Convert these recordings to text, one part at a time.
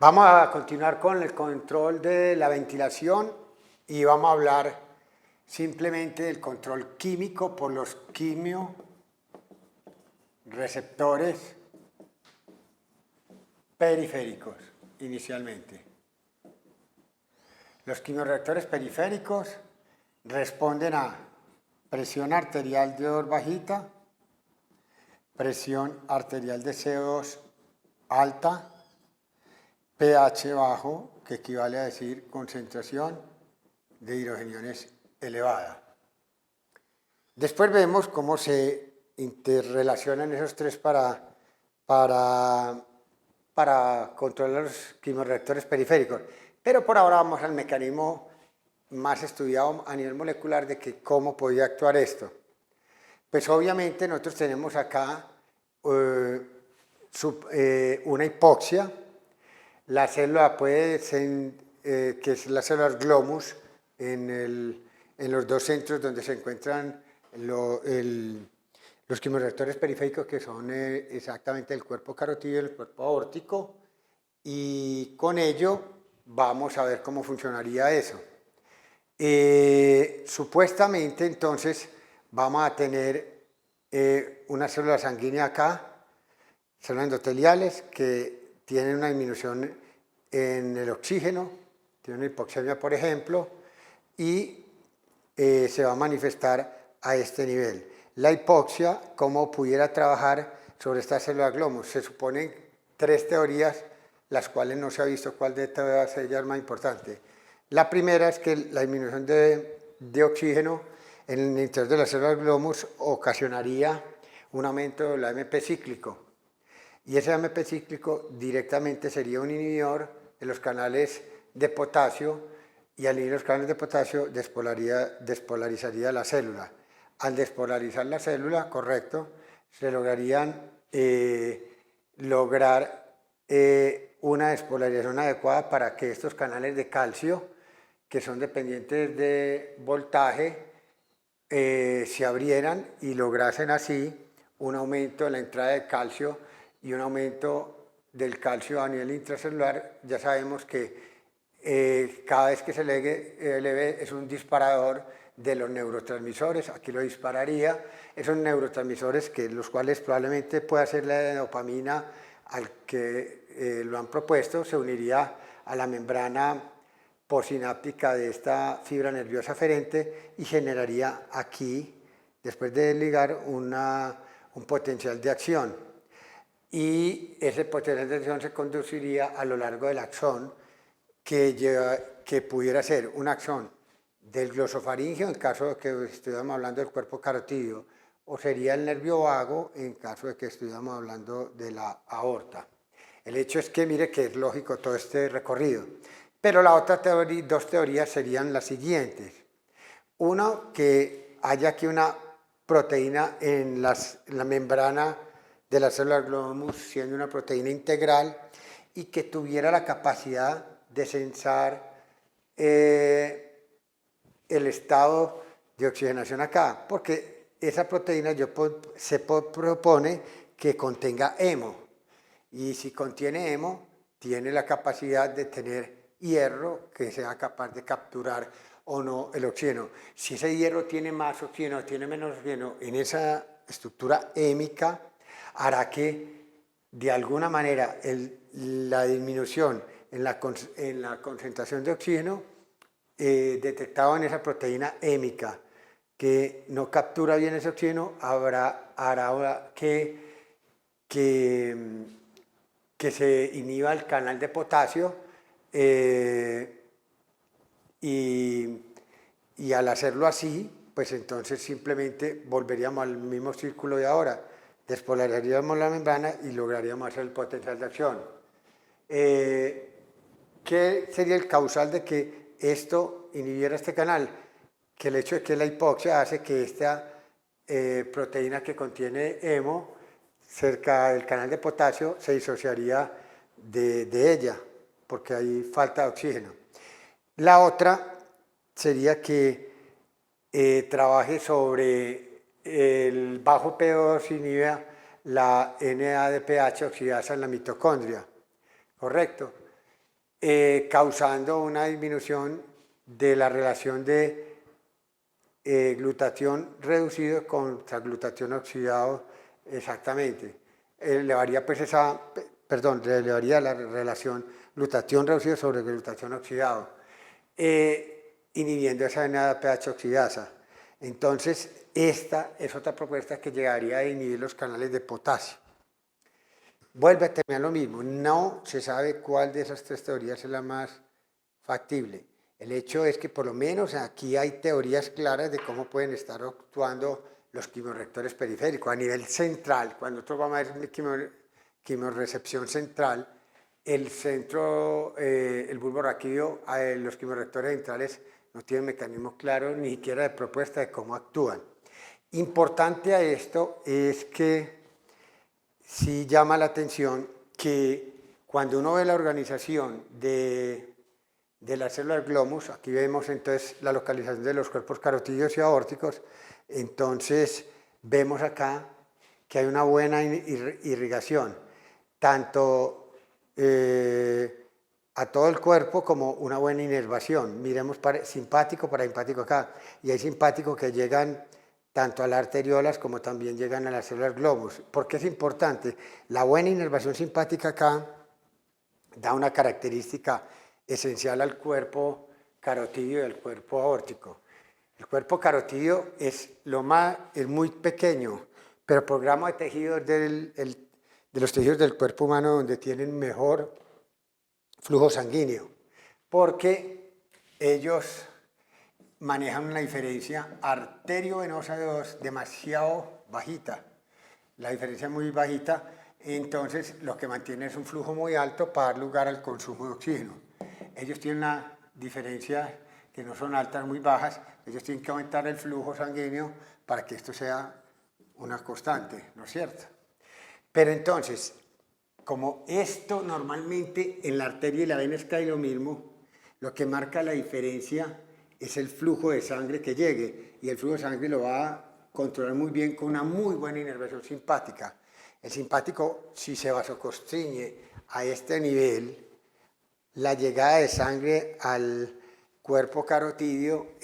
Vamos a continuar con el control de la ventilación y vamos a hablar simplemente del control químico por los quimioreceptores periféricos inicialmente. Los quimioreceptores periféricos responden a presión arterial de O2 bajita, presión arterial de CO2 alta, pH bajo, que equivale a decir concentración de hidrogeniones elevada. Después vemos cómo se interrelacionan esos tres para controlar los quimioreceptores periféricos. Pero por ahora vamos al mecanismo más estudiado a nivel molecular de que cómo podía actuar esto. Pues obviamente nosotros tenemos acá una hipoxia. La célula puede ser, que es la célula glomus, en los dos centros donde se encuentran los quimioreceptores periféricos, que son exactamente el cuerpo carotídeo y el cuerpo aórtico, y con ello vamos a ver cómo funcionaría eso. Supuestamente entonces vamos a tener una célula sanguínea acá, células endoteliales que tienen una disminución en el oxígeno, tienen una hipoxemia por ejemplo, y se va a manifestar a este nivel. La hipoxia, ¿cómo pudiera trabajar sobre esta célula glomus? Se suponen tres teorías, las cuales no se ha visto cuál de todas ellas es más importante. La primera es que la disminución de oxígeno en el interior de la célula glomus ocasionaría un aumento del AMP cíclico. Y ese AMP cíclico directamente sería un inhibidor de los canales de potasio, y al inhibir los canales de potasio despolarizaría la célula. Al despolarizar la célula, correcto, se lograrían una despolarización adecuada para que estos canales de calcio, que son dependientes de voltaje, se abrieran y lograsen así un aumento de la entrada de calcio y un aumento del calcio a nivel intracelular. Ya sabemos que cada vez que se eleve es un disparador de los neurotransmisores. Aquí lo dispararía. Esos neurotransmisores los cuales probablemente pueda ser la dopamina al que lo han propuesto, se uniría a la membrana postsináptica de esta fibra nerviosa aferente y generaría aquí, después de ligar, un potencial de acción. Y ese potencial de acción se conduciría a lo largo del axón, que pudiera ser un axón del glosofaringeo en caso de que estuviéramos hablando del cuerpo carotídeo, o sería el nervio vago en caso de que estuviéramos hablando de la aorta. El hecho es que mire que es lógico todo este recorrido. Pero la otra teoría, dos teorías serían las siguientes. Uno, que haya aquí una proteína en la membrana de la célula glomus, siendo una proteína integral, y que tuviera la capacidad de sensar el estado de oxigenación acá, porque esa proteína se propone que contenga hemo, y si contiene hemo, tiene la capacidad de tener hierro que sea capaz de capturar o no el oxígeno. Si ese hierro tiene más oxígeno, tiene menos oxígeno en esa estructura hémica, hará que de alguna manera la disminución en la concentración de oxígeno detectado en esa proteína hémica que no captura bien ese oxígeno hará que se inhiba el canal de potasio, y al hacerlo así, pues entonces simplemente volveríamos al mismo círculo de ahora, despolarizaríamos la membrana y lograríamos hacer el potencial de acción. ¿Qué sería el causal de que esto inhibiera este canal? Que el hecho de que la hipoxia hace que esta proteína que contiene hemo cerca del canal de potasio se disociaría de ella, porque hay falta de oxígeno. La otra sería que trabaje sobre el bajo pH, inhiba la NADPH oxidasa en la mitocondria, ¿correcto? causando una disminución de la relación de glutatión reducido contra glutatión oxidado exactamente. Elevaría pues le elevaría la relación glutatión reducido sobre glutatión oxidado, inhibiendo esa NADPH oxidasa. Entonces, esta es otra propuesta que llegaría a inhibir los canales de potasio. Vuelve a terminar lo mismo, no se sabe cuál de esas tres teorías es la más factible. El hecho es que por lo menos aquí hay teorías claras de cómo pueden estar actuando los quimioreceptores periféricos. A nivel central, cuando nosotros vamos a ver quimiorecepción central, el centro, el bulbo raquídeo, los quimioreceptores centrales no tienen mecanismos claros ni siquiera de propuesta de cómo actúan. Importante a esto es que sí llama la atención que cuando uno ve la organización de las células glomus, aquí vemos entonces la localización de los cuerpos carotídeos y aórticos, entonces vemos acá que hay una buena irrigación, tanto a todo el cuerpo como una buena inervación. Miremos simpático, parasimpático acá, y hay simpáticos que llegan tanto a las arteriolas como también llegan a las células glomus. ¿Por qué es importante? La buena inervación simpática acá da una característica esencial al cuerpo carotídeo y al cuerpo aórtico. El cuerpo carotídeo es muy pequeño, pero por gramo de tejidos de los tejidos del cuerpo humano donde tienen mejor flujo sanguíneo, porque ellos manejan una diferencia arteriovenosa de 2 demasiado bajita. La diferencia es muy bajita, entonces lo que mantiene es un flujo muy alto para dar lugar al consumo de oxígeno. Ellos tienen una diferencia que no son altas, muy bajas, ellos tienen que aumentar el flujo sanguíneo para que esto sea una constante, ¿no es cierto? Pero entonces, como esto normalmente en la arteria y la vena es casi lo mismo, lo que marca la diferencia es el flujo de sangre que llegue, y el flujo de sangre lo va a controlar muy bien con una muy buena inervación simpática. El simpático, si se vasoconstriñe a este nivel, la llegada de sangre al cuerpo carotídeo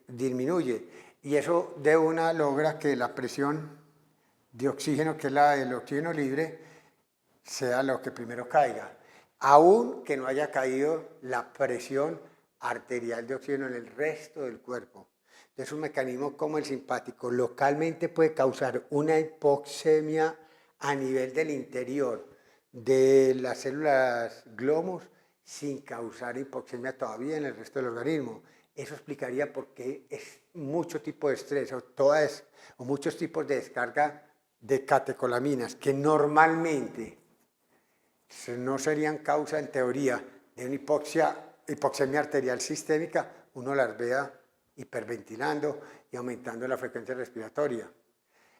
disminuye, y eso de una logra que la presión de oxígeno, que es la del oxígeno libre, sea lo que primero caiga, aun que no haya caído la presión arterial de oxígeno en el resto del cuerpo. Entonces, un mecanismo como el simpático localmente puede causar una hipoxemia a nivel del interior de las células glomus sin causar hipoxemia todavía en el resto del organismo. Eso explicaría por qué es mucho tipo de estrés o muchos tipos de descarga de catecolaminas que normalmente no serían causa en teoría de una hipoxemia arterial sistémica, uno las vea hiperventilando y aumentando la frecuencia respiratoria,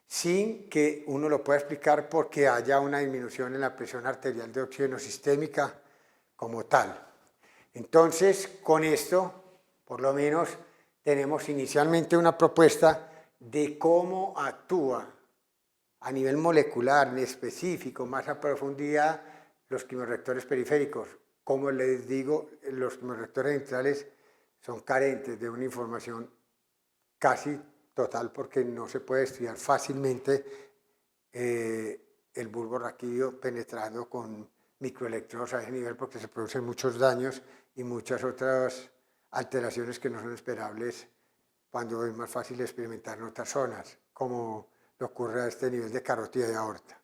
sin que uno lo pueda explicar porque haya una disminución en la presión arterial de oxígeno sistémica como tal. Entonces, con esto, por lo menos, tenemos inicialmente una propuesta de cómo actúa a nivel molecular, en específico, más a profundidad, los quimioreceptores periféricos. Como les digo, los quimioreceptores centrales son carentes de una información casi total porque no se puede estudiar fácilmente el bulbo raquídeo penetrando con microelectrodos a ese nivel porque se producen muchos daños y muchas otras alteraciones que no son esperables cuando es más fácil experimentar en otras zonas, como le ocurre a este nivel de carótida y aorta.